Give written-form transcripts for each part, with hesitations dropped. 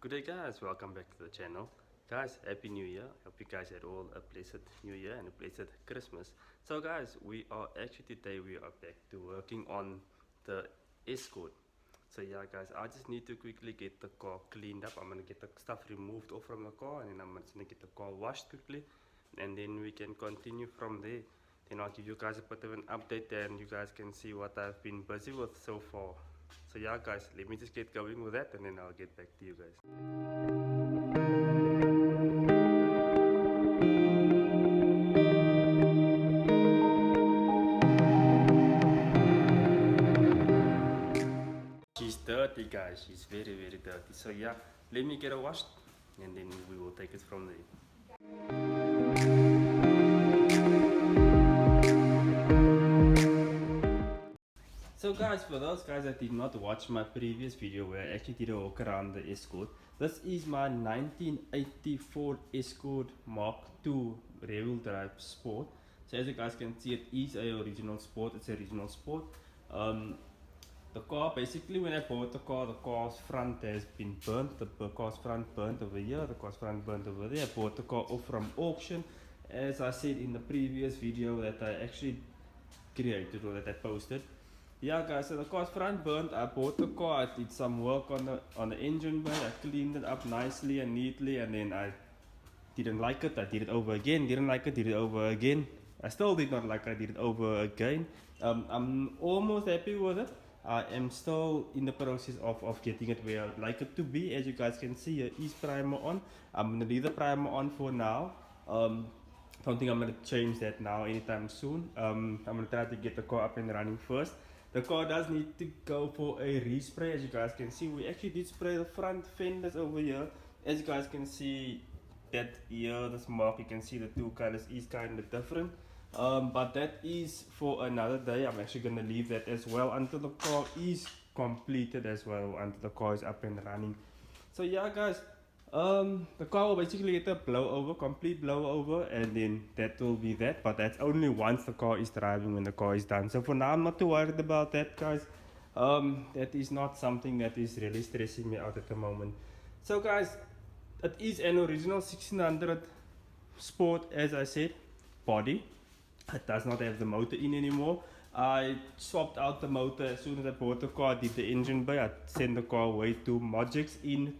Good day guys, welcome back to the channel. Guys, happy new year. Hope you guys had all a blessed new year and a blessed Christmas. So guys, today we are back to working on the Escort. So yeah guys, I just need to quickly get the car cleaned up. I'm gonna get the stuff removed off from the car, and then I'm just gonna get the car washed quickly, and then we can continue from there. Then I'll give you guys a bit of an update and you guys can see what I've been busy with so far. So yeah guys, let me just get going with that and then I'll get back to you guys. She's dirty guys, she's very dirty. So yeah, let me get her washed and then we will take it from there. So guys, for those guys that did not watch my previous video where I actually did a walk around the Escort, this is my 1984 Escort Mark II rear-wheel drive Sport. So as you guys can see, it is a original Sport. It's a original Sport. The car, basically when I bought the car's front has been burnt. The car's front burnt over here, the car's front burnt over there. I bought the car off from auction, as I said in the previous video that I actually created or that I posted. Yeah guys, so the car's front burnt. I bought the car, I did some work on the engine bay, I cleaned it up nicely and neatly, and then I didn't like it, I did it over again, didn't like it, did it over again. I still did not like it, I did it over again. I'm almost happy with it. I am still in the process of getting it where I'd like it to be. As you guys can see, here is primer on. I'm going to leave the primer on for now. Don't think I'm going to change that now anytime soon. I'm going to try to get the car up and running first. The car does need to go for a respray. As you guys can see, we actually did spray the front fenders over here. As you guys can see, that here, this mark, you can see the two colors is kind of different. But that is for another day. I'm actually going to leave that as well until the car is completed as well, until the car is up and running. So yeah guys, the car will basically get a complete blow over, and then that will be that. But that's only once the car is driving, when the car is done. So for now, I'm not too worried about that guys. That is not something that is really stressing me out at the moment. So guys, it is an original 1600 Sport, as I said, body. It does not have the motor in anymore. I swapped out the motor as soon as I bought the car. I did the engine bay. I sent the car away to Modgex in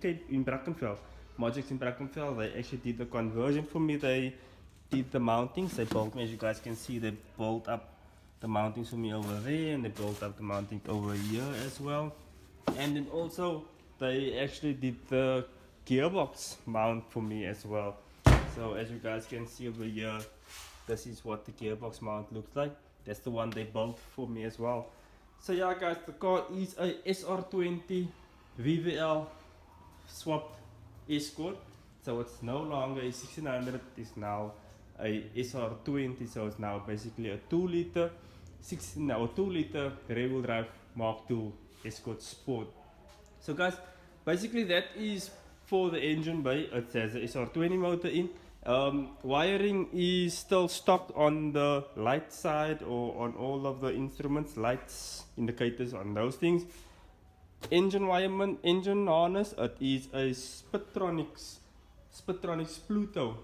Brackenfell. Modgex in Brackenfell, they actually did the conversion for me. They did the mountings. They built me, as you guys can see, they built up the mountings for me over there, and they built up the mounting over here as well. And then also they actually did the gearbox mount for me as well. So as you guys can see over here, this is what the gearbox mount looks like. That's the one they built for me as well. So yeah guys, the car is a SR20VVL swapped Escort. So it's no longer a 1600, it's now a SR20. So it's now basically a 2 liter rear-wheel drive Mark II Escort Sport. So guys, basically that is for the engine bay. It has a SR20 motor in. Wiring is still stock on the light side or on all of the instruments, lights, indicators, on those things. Engine wiring, engine harness, it is a Spitronics Pluto.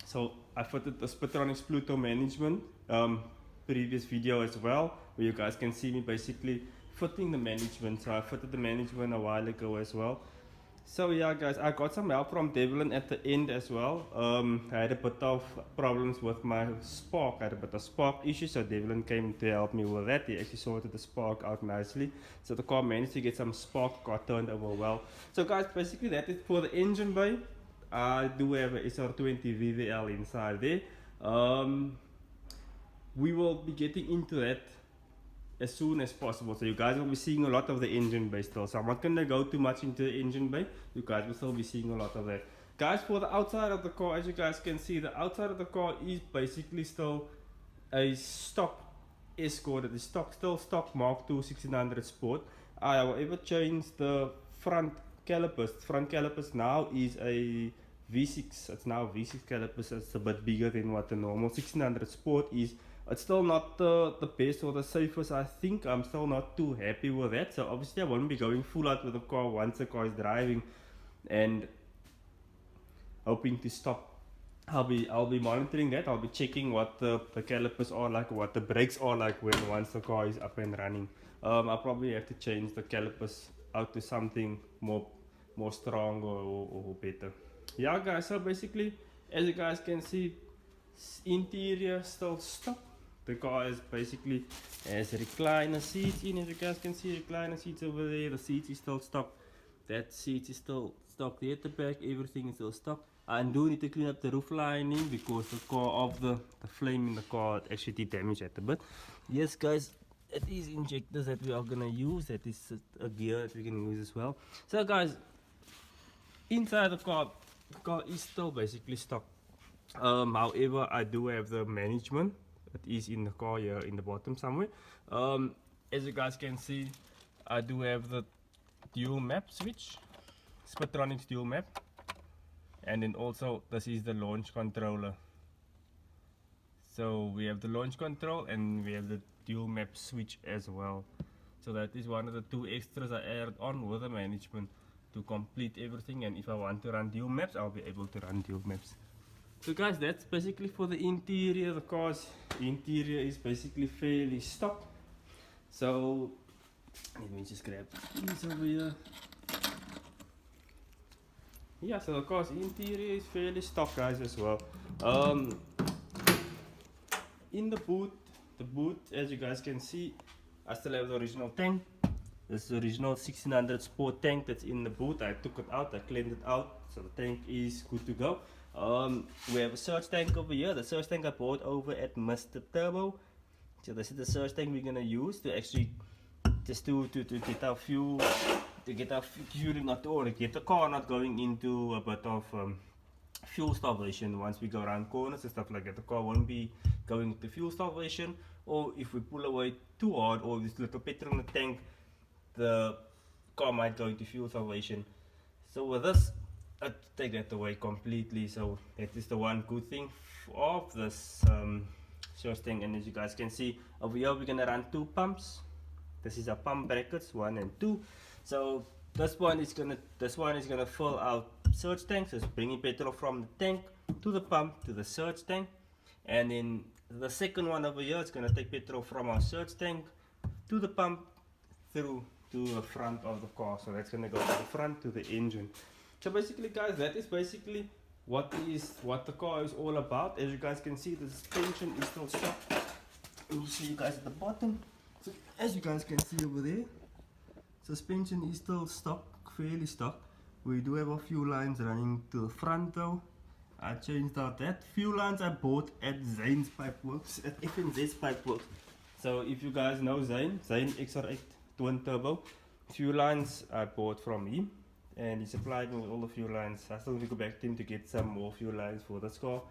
So I fitted the Spitronics Pluto management previous video as well, where you guys can see me basically fitting the management. So I fitted the management a while ago as well. So yeah guys, I got some help from Devlin at the end as well. I had a bit of problems with my spark. I had a bit of spark issues, so Devlin came to help me with that. He actually sorted the spark out nicely. So the car managed to get some spark, got turned over well. So guys, basically that is for the engine bay. I do have a SR20VVL inside there. We will be getting into that as soon as possible, so you guys will be seeing a lot of the engine bay still. So I'm not going to go too much into the engine bay. You guys will still be seeing a lot of that. Guys, for the outside of the car, as you guys can see, the outside of the car is basically still a stock Escort. It is still stock Mark II 1600 Sport. I however changed the front calipers. The front calipers now is a V6. It's now V6 calipers. It's a bit bigger than what the normal 1600 Sport is. It's still not the best or the safest. I think I'm still not too happy with that. So obviously I won't be going full out with the car once the car is driving. and hoping to stop. I'll be monitoring that. I'll be checking what the calipers are like, what the brakes are like when once the car is up and running. I'll probably have to change the calipers out to something more strong or better. Yeah, guys. So basically, as you guys can see, interior still stock. The car is basically has recliner seats in. As you guys can see, recliner seats over there. The seats is still stock. That seat is still stock there at the back. Everything is still stock. I do need to clean up the roof lining because the car of the flame in the car actually did damage at a bit. Yes, guys, it is injectors that we are gonna use. That is a gear that we can use as well. So, guys, inside the car is still basically stock. However, I do have the management. It is in the car here in the bottom somewhere. As you guys can see, I do have the dual map switch, Spatronics dual map, and then also this is the launch controller. So we have the launch control and we have the dual map switch as well. So that is one of the two extras I added on with the management to complete everything, and if I want to run dual maps, I'll be able to run dual maps. So guys, that's basically for the interior. The car's interior is basically fairly stock. So let me just grab these over here. Yeah, so the car's interior is fairly stock, guys, as well. In the boot, as you guys can see, I still have the original tank. This is the original 1600 Sport tank that's in the boot. I took it out, I cleaned it out, so the tank is good to go. We have a surge tank over here. The surge tank I bought over at Mr. Turbo. So this is the surge tank we're gonna use to actually just to get our fuel, to get our fuel to get the car not going into a bit of fuel starvation once we go around corners and stuff like that. The car won't be going into fuel starvation, or if we pull away too hard or there's little petrol in the tank, the car might go into fuel starvation. So with this, I take that away completely. So that is the one good thing of this surge tank. And as you guys can see over here, we're gonna run two pumps. This is our pump brackets 1 and 2. So this one is gonna fill out surge tank, so it's bringing petrol from the tank to the pump to the surge tank, and then the second one over here is gonna take petrol from our surge tank to the pump through to the front of the car. So that's gonna go to the front to the engine. So basically, guys, that is basically what the car is all about. As you guys can see, the suspension is still stock. Let me show you guys at the bottom. So as you guys can see over there, suspension is still stock, fairly stock. We do have a few lines running to the front though. I changed out that. Few lines I bought at Zane's Pipeworks, at FNZ's Pipeworks. So if you guys know Zane XR8 twin turbo, few lines I bought from him, and he supplied me with all the fuel lines. I still need to go back to him to get some more fuel lines for this car,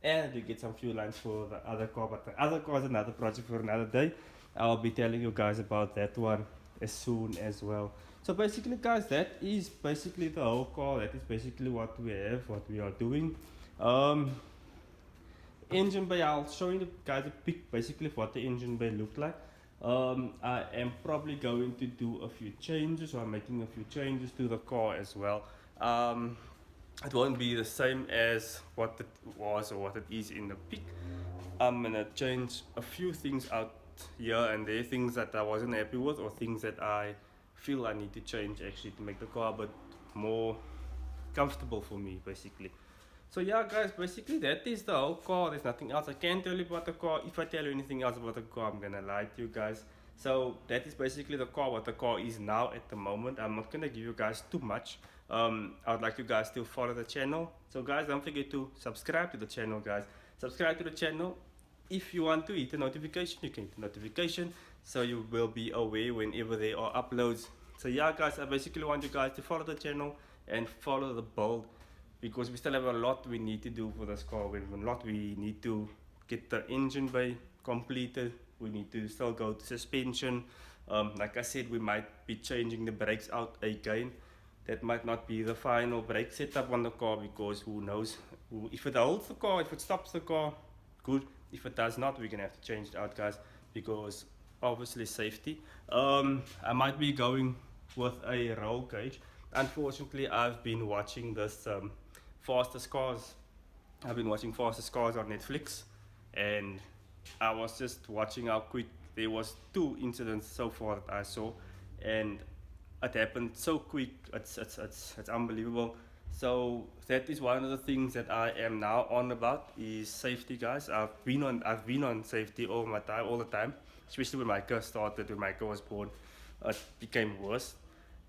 and to get some fuel lines for the other car. But the other car is another project for another day. I'll be telling you guys about that one as soon as well. So basically, guys, that is basically the whole car. That is basically what we have, what we are doing. Engine bay, I'll show you guys a pic basically of what the engine bay looked like. I am probably going to do a few changes, so I'm making a few changes to the car as well. It won't be the same as what it was or what it is in the pic. I'm gonna change a few things out here and there, things that I wasn't happy with or things that I feel I need to change actually to make the car a bit more comfortable for me basically. So yeah, guys, basically that is the whole car. There's nothing else I can tell you about the car. If I tell you anything else about the car, I'm gonna lie to you guys. So that is basically the car, what the car is now at the moment. I'm not gonna give you guys too much. I would like you guys to follow the channel. So guys, don't forget to subscribe to the channel, guys. Subscribe to the channel. If you want to hit the notification, you can hit the notification, so you will be aware whenever there are uploads. So yeah, guys, I basically want you guys to follow the channel and follow the build, because we still have a lot we need to do for this car. We have a lot we need to get the engine bay completed. We need to still go to suspension. Like I said, we might be changing the brakes out again. That might not be the final brake setup on the car, because who knows, if it holds the car, if it stops the car, good. If it does not, we're gonna have to change it out, guys, because obviously safety. I might be going with a roll cage, unfortunately, I've been watching this Fastest Cars. I've been watching Fastest Cars on Netflix, and I was just watching how quick. There was 2 incidents so far that I saw, and it happened so quick. It's unbelievable. So that is one of the things that I am now on about is safety, guys. I've been on safety all the time, especially when my car started, when my car was born. It became worse.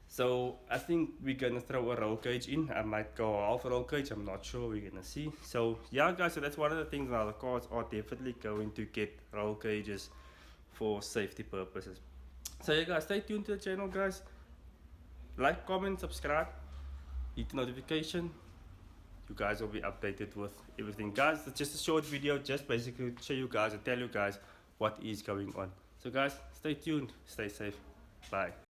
So I think we're gonna throw a roll cage in. I might go half a roll cage. I'm not sure. We're gonna see. So yeah, guys. So that's one of the things now. The cars are definitely going to get roll cages for safety purposes. So yeah, guys. Stay tuned to the channel, guys. Like, comment, subscribe, hit the notification. You guys will be updated with everything, guys. It's just a short video, just basically to show you guys and tell you guys what is going on. So guys, stay tuned. Stay safe. Bye.